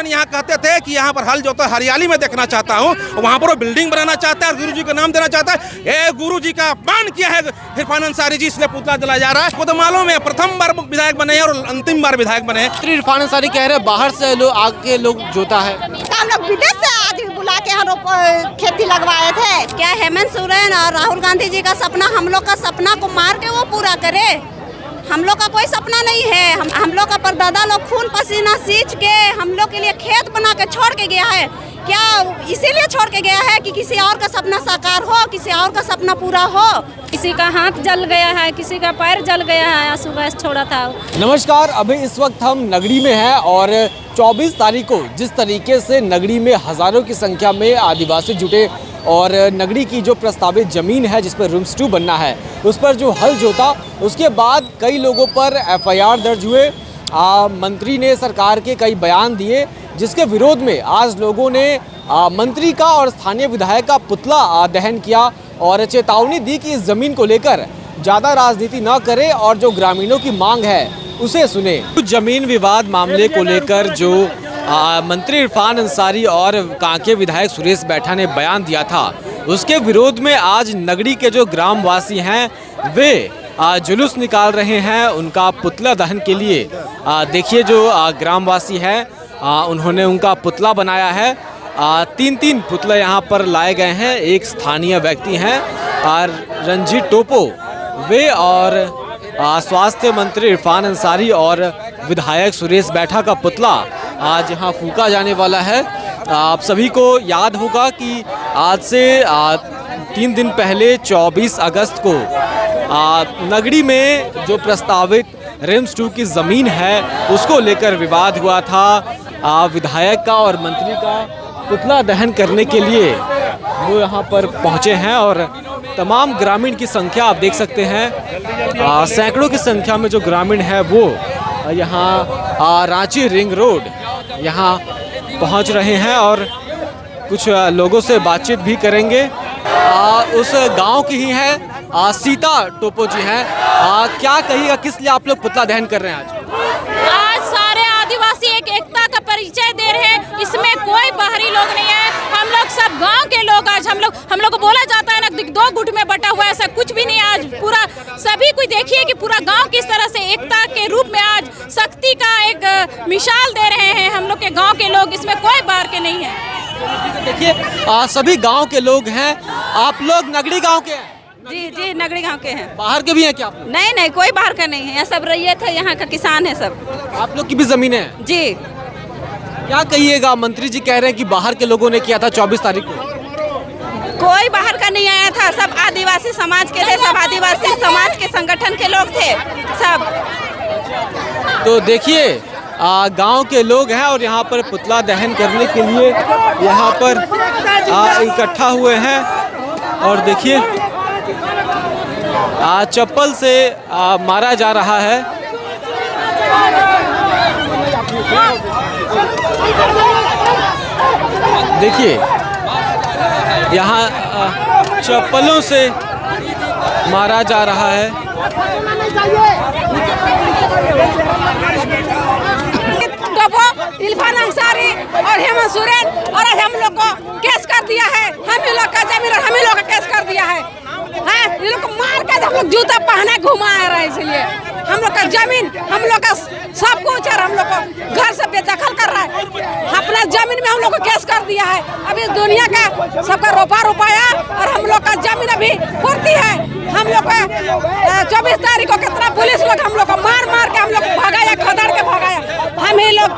आंदोलन यहाँ कहते थे कि यहाँ पर हल जोता हरियाली में देखना चाहता हूँ, वहाँ पर वो बिल्डिंग बनाना चाहता है और गुरु जी का नाम देना चाहता है। ये गुरु जी का अपमान किया है इरफान अंसारी जी, इसलिए पुतला जलाया जा रहा है। वो तो मालूम है प्रथम बार विधायक बने हैं और अंतिम बार विधायक बने हैं। इरफान अंसारी कह रहे हैं बाहर से लोग आके लोग जोता है। हम लोग विदेश से आज बुला के हम खेती लगवाए थे। क्या हेमंत सोरेन और राहुल गांधी जी का सपना हम लोग का सपना को मार के वो पूरा करे? हम लोग का कोई सपना नहीं है। हम लोग का परदादा लोग खून पसीना सींच के हम लोग के लिए खेत बना के छोड़ के गया है। क्या इसीलिए छोड़ के गया है कि किसी और का सपना साकार हो, किसी और का सपना पूरा हो? किसी का हाथ जल गया है, किसी का पैर जल गया है, आंसू गैस छोड़ा था। नमस्कार, अभी इस वक्त हम नगरी में हैं और 24 तारीख को जिस तरीके से नगरी में हज़ारों की संख्या में आदिवासी जुटे और नगरी की जो प्रस्तावित ज़मीन है जिस पर रिम्स 2 बनना है उस पर जो हल जोता, उसके बाद कई लोगों पर FIR दर्ज हुए। मंत्री ने सरकार के कई बयान दिए जिसके विरोध में आज लोगों ने मंत्री का और स्थानीय विधायक का पुतला दहन किया और चेतावनी दी कि इस ज़मीन को लेकर ज़्यादा राजनीति न करें और जो ग्रामीणों की मांग है उसे सुने। कुछ ज़मीन विवाद मामले को लेकर जो मंत्री इरफान अंसारी और कांके विधायक सुरेश बैठा ने बयान दिया था, उसके विरोध में आज नगरी के जो ग्रामवासी हैं वे जुलूस निकाल रहे हैं उनका पुतला दहन के लिए। देखिए जो ग्रामवासी हैं उन्होंने उनका पुतला बनाया है। 3 पुतले यहाँ पर लाए गए हैं। एक स्थानीय व्यक्ति हैं रंजीत टोपो, वे और स्वास्थ्य मंत्री इरफान अंसारी और विधायक सुरेश बैठा का पुतला आज यहाँ फूंका जाने वाला है। आप सभी को याद होगा कि आज से 3 दिन पहले 24 अगस्त को नगरी में जो प्रस्तावित रिम्स 2 की ज़मीन है उसको लेकर विवाद हुआ था। विधायक का और मंत्री का पुतला दहन करने के लिए वो यहाँ पर पहुँचे हैं और तमाम ग्रामीण की संख्या आप देख सकते हैं। सैकड़ों की संख्या में जो ग्रामीण है वो यहाँ रांची रिंग रोड यहाँ पहुँच रहे हैं और कुछ लोगों से बातचीत भी करेंगे। उस गांव की ही है सीता टोपो जी हैं। क्या कहिएगा, किस लिए आप लोग पुतला दहन कर रहे हैं आज सारे आदिवासी एक एकता का परिचय दे रहे हैं। इसमें कोई बाहरी लोग नहीं है, हम लोग सब गांव के लोग। आज हम लोग को बोला जाता है ना 2 गुट में बटा हुआ है, ऐसा कुछ भी नहीं। आज पूरा सभी को देखिए कि पूरा गांव किस तरह से एकता के रूप में आज शक्ति का एक मिसाल दे रहे हैं हम लोग के गांव के लोग। इसमें कोई बाहर के नहीं है। देखिए सभी गांव के लोग हैं। आप लोग नगरी गांव के हैं? जी नगरी गांव के हैं। बाहर के भी हैं क्या? नहीं कोई बाहर का नहीं है, सब रैयत है, यहाँ का किसान है सब। आप लोग की भी जमीन है? जी। क्या कहिएगा, मंत्री जी कह रहे हैं कि बाहर के लोगों ने किया था 24 तारीख को। कोई बाहर का नहीं आया था, सब आदिवासी समाज के थे, सब आदिवासी समाज के संगठन के लोग थे सब। तो देखिए गांव के लोग हैं और यहाँ पर पुतला दहन करने के लिए यहाँ पर इकट्ठा हुए हैं और देखिए चप्पल से मारा जा रहा है। देखिए यहाँ चप्पलों से मारा जा रहा है। इरफान अंसारी और हेमंत सोरेन और हम लोग को केस कर दिया है। हम ही लोग का जमीन और हम ही लोग का केस कर दिया है। ये लोग को मार के हम लोग जूता पहने घुमा रहे हैं, इसलिए हम लोग का जमीन, हम लोग का सब कुछ और हम लोग को घर से बेदखल कर रहा है। अपना जमीन में हम लोग को केस कर दिया है। अभी दुनिया का सबका रुपया और हम लोग का जमीन अभी पूर्ति है। हम लोग का 24 तारीख को कितना पुलिस लोग हम लोग को मार के हम लोग भगाया, खदेड़ के भगाया। हम ही लोग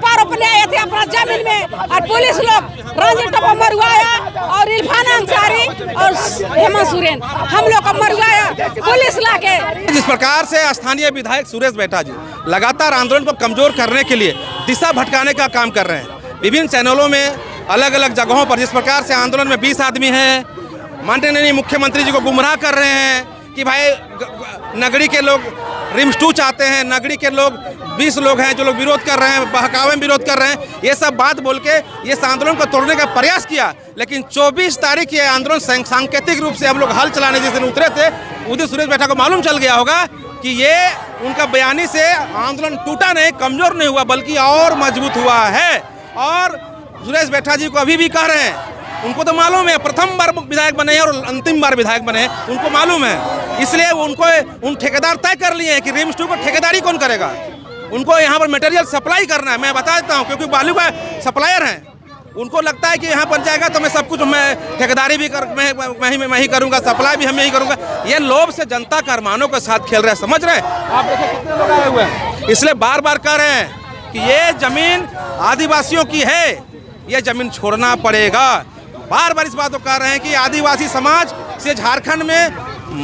रोपने आए थे अपना जमीन में और पुलिस लोग रंजीत टोपो मरवाया और इरफान अंसारी और हेमंत सोरेन हम लोग को मरवाया पुलिस लाके। जिस प्रकार से स्थानीय विधायक सुरेश बैठा जी लगातार आंदोलन को कमजोर करने के लिए दिशा भटकाने का काम कर रहे हैं, विभिन्न चैनलों में अलग अलग जगहों पर जिस प्रकार से आंदोलन में 20 आदमी हैं, माननीय मुख्यमंत्री जी को गुमराह कर रहे हैं कि भाई नगरी के लोग रिम्स 2 चाहते हैं, नगरी के लोग 20 लोग हैं जो लोग विरोध कर रहे हैं, बहकावे में विरोध कर रहे हैं। ये सब बात बोल के इस आंदोलन को तोड़ने का प्रयास किया, लेकिन 24 तारीख ये आंदोलन सांकेतिक रूप से हम लोग हल चलाने जिस दिन उतरे थे उस दिन सुरेश बैठा को मालूम चल गया होगा कि कि ये उनका बयानी से आंदोलन टूटा नहीं, कमज़ोर नहीं हुआ, बल्कि और मजबूत हुआ है। और सुरेश बैठा जी को अभी भी कह रहे हैं, उनको तो मालूम है प्रथम बार विधायक बने हैं और अंतिम बार विधायक बने हैं, उनको मालूम है। इसलिए उनको उन ठेकेदार तय कर लिए हैं कि रिम्स 2 को ठेकेदारी कौन करेगा। उनको यहाँ पर मटेरियल सप्लाई करना है। मैं बता देता हूँ, क्योंकि बालू का सप्लायर हैं, उनको लगता है कि यहाँ बन जाएगा तो मैं सब कुछ, मैं ठेकेदारी भी मैं ही करूँगा, सप्लाई भी हम यही करूँगा। ये लोभ से जनता का अरमानों के साथ खेल रहे हैं, समझ रहे हैं आप। देखिए कितने लोग आए हुए हैं। इसलिए बार बार कह रहे हैं कि ये जमीन आदिवासियों की है, ये जमीन छोड़ना पड़ेगा। बार बार इस बात को कह रहे हैं कि आदिवासी समाज से झारखंड में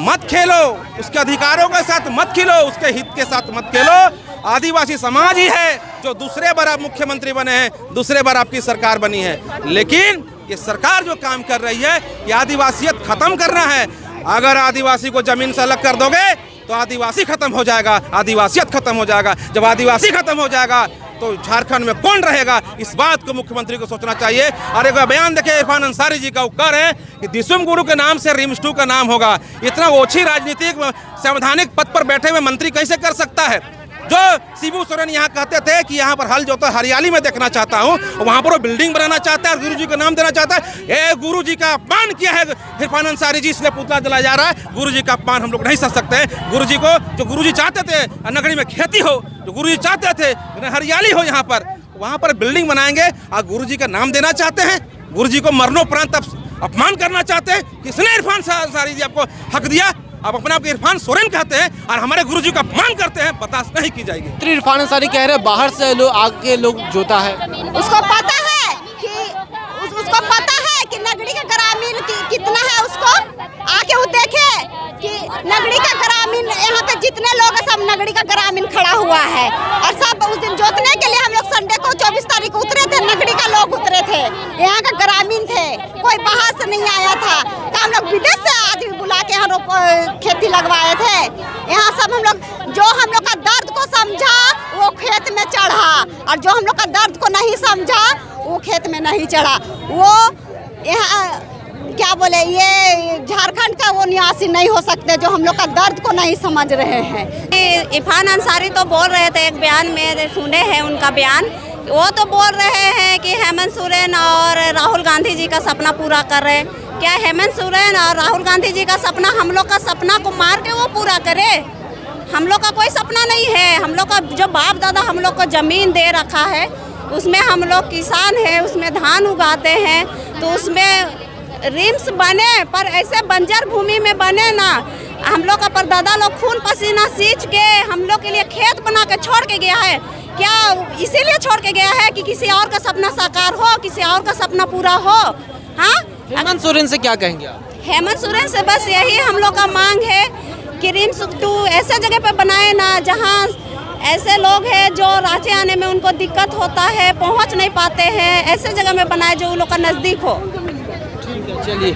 मत खेलो, उसके अधिकारों के साथ मत खेलो, उसके हित के साथ मत खेलो। आदिवासी समाज ही है जो दूसरे बार आप मुख्यमंत्री बने हैं, दूसरे बार आपकी सरकार बनी है। लेकिन ये सरकार जो काम कर रही है, ये आदिवासियत खत्म करना है। अगर आदिवासी को जमीन से अलग कर दोगे तो आदिवासी खत्म हो जाएगा, आदिवासियत खत्म हो जाएगा। जब आदिवासी खत्म हो जाएगा तो झारखंड में कौन रहेगा, इस बात को मुख्यमंत्री को सोचना चाहिए। और एक बयान देखे इरफान अंसारी जी का, वो कह रहे हैं कि दिसुम गुरु के नाम से रिम्स 2 का नाम होगा। इतना ओछी राजनीतिक संवैधानिक पद पर बैठे हुए मंत्री कैसे कर सकता है। जो शिबू सोरेन यहाँ कहते थे कि यहाँ पर हल जोतो हरियाली में देखना चाहता हूँ, वहाँ पर वो बिल्डिंग बनाना चाहता है, गुरु जी का नाम देना चाहता है। ये गुरु जी का अपमान किया है इरफान अंसारी जी, इसलिए पुतला जलाया जा रहा है। गुरु जी का अपमान हम लोग नहीं सह सकते हैं। गुरु जी को, जो गुरु जी चाहते थे नगरी में खेती हो, जो गुरु जी चाहते थे हरियाली हो, यहाँ पर वहाँ पर बिल्डिंग बनाएंगे और गुरु जी का नाम देना चाहते हैं। गुरु जी को मरणोपरांत अपमान करना चाहते हैं। किसने इरफान अंसारी जी आपको हक दिया? आप अपने आप को इरफान सोरेन कहते हैं और हमारे गुरुजी का अपमान करते हैं, बर्दाश्त नहीं की जाएगी। इरफान अंसारी कह रहे हैं बाहर से लोग आके लोग जोता है। उसको पता है कि नगरी का ग्रामीण कितना है, उसको आके वो देखे कि नगरी का ग्रामीण, यहाँ पे जितने लोग हैं सब नगरी का ग्रामीण खड़ा हुआ है। और सब उस दिन जोतने के लिए हम लोग संडे को 24 तारीख को उतरे थे, नगरी का लोग उतरे थे, यहाँ का ग्रामीण थे, कोई बाहर से नहीं आया था। तो हम लोग विदेश से आदमी बुला के यहाँ खेती लगवाए थे। यहाँ सब हम लोग का दर्द को समझा वो खेत में चढ़ा, और जो हम लोग का दर्द को नहीं समझा वो खेत में नहीं चढ़ा। वो यहाँ क्या बोले, ये झारखंड का वो निवासी नहीं हो सकते जो हम लोग का दर्द को नहीं समझ रहे हैं। इरफान अंसारी तो बोल रहे थे, एक बयान में सुने हैं उनका बयान, वो तो बोल रहे हैं कि हेमंत सोरेन और राहुल गांधी जी का सपना पूरा कर रहे हैं। क्या हेमंत सोरेन और राहुल गांधी जी का सपना हम लोग का सपना को मार के वो पूरा करे? हम लोग का कोई सपना नहीं है। हम लोग का जो बाप दादा हम लोग को ज़मीन दे रखा है, उसमें हम लोग किसान हैं, उसमें धान उगाते हैं, तो उसमें रिम्स बने, पर ऐसे बंजर भूमि में बने ना। हम लोग का परदादा लोग खून पसीना सींच के हम लोग के लिए खेत बना के छोड़ के गया है। क्या इसीलिए छोड़ के गया है कि किसी और का सपना साकार हो, किसी और का सपना पूरा हो? हाँ, हेमंत सोरेन से क्या कहेंगे आप? हेमंत सोरेन से बस यही हम लोग का मांग है कि रिम्स 2 ऐसे जगह पे बनाए ना जहाँ ऐसे लोग हैं जो रांची आने में उनको दिक्कत होता है, पहुँच नहीं पाते हैं, ऐसे जगह में बनाए जो उन लोग का नज़दीक हो। चलिए,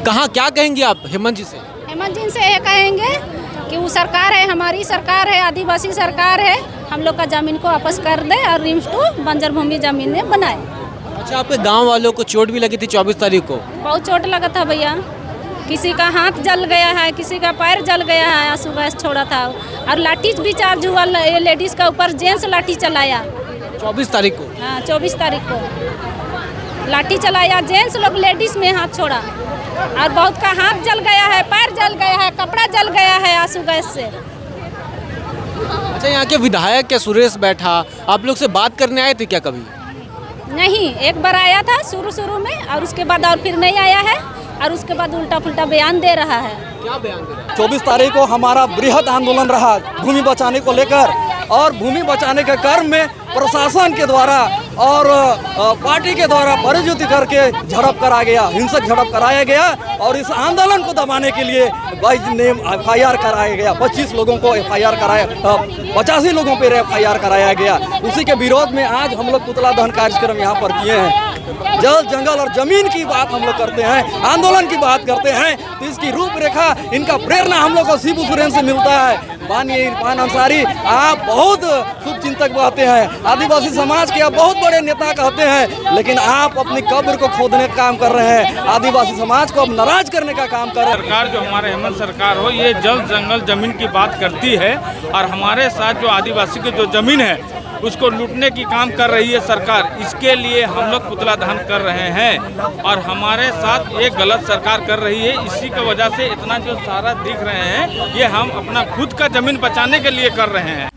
कहाँ क्या कहेंगे आप हेमंत जी से? हेमंत जी से ये कहेंगे कि वो सरकार है, हमारी सरकार है, आदिवासी सरकार है, हम लोग का ज़मीन को वापस कर दे और रिम्स 2 बंजर भूमि ज़मीन में बनाए। अच्छा, आपके गांव वालों को चोट भी लगी थी 24 तारीख को? बहुत चोट लगा था भैया, किसी का हाथ जल गया है, किसी का पैर जल गया है, आंसू गैस छोड़ा था, और लाठी भी चार्ज हुआ लेडीज़ का ऊपर, जेंट्स लाठी चलाया 24 तारीख को। हाँ, 24 तारीख को लाठी चलाया, जेंट्स लोग लेडीज़ में हाथ छोड़ा, और बहुत का हाथ जल गया है, पैर जल गया है, कपड़ा जल गया है आंसू गैस से। अच्छा, यहाँ के विधायक क्या सुरेश बैठा आप लोग से बात करने आए थे क्या कभी? नहीं, एक बार आया था शुरू में, और उसके बाद और फिर नहीं आया है, और उसके बाद उल्टा पुल्टा बयान दे रहा है। क्या बयान दे रहा है? 24 तारीख को हमारा बृहद आंदोलन रहा भूमि बचाने को लेकर, और भूमि बचाने के क्रम में प्रशासन के द्वारा और पार्टी के द्वारा परिजुति करके झड़प करा गया, हिंसक झड़प कराया गया, और इस आंदोलन को दबाने के लिए 22 नेम FIR कराया गया, 25 लोगों को FIR कराया, 85 लोगों पर FIR कराया गया। उसी के विरोध में आज हम लोग पुतला दहन कार्यक्रम यहाँ पर किए हैं। जल जंगल और जमीन की बात हम लोग करते हैं, आंदोलन की बात करते हैं, तो इसकी रूपरेखा, इनका प्रेरणा हम लोग को शिबू सोरेन से मिलता है। माननीय इरफान अंसारी, आप बहुत शुभचिंतक कहते हैं, आदिवासी समाज के आप बहुत बड़े नेता कहते हैं, लेकिन आप अपनी कब्र को खोदने का काम कर रहे हैं, आदिवासी समाज को अब नाराज करने का काम कर रहे हैं। सरकार जो हमारे हेमंत सरकार हो, ये जल जंगल जमीन की बात करती है और हमारे साथ जो आदिवासी की जो जमीन है उसको लूटने की काम कर रही है सरकार। इसके लिए हम लोग पुतला दहन कर रहे हैं और हमारे साथ ये गलत सरकार कर रही है। इसी की वजह से इतना जो सारा दिख रहे हैं ये हम अपना खुद का जमीन बचाने के लिए कर रहे हैं।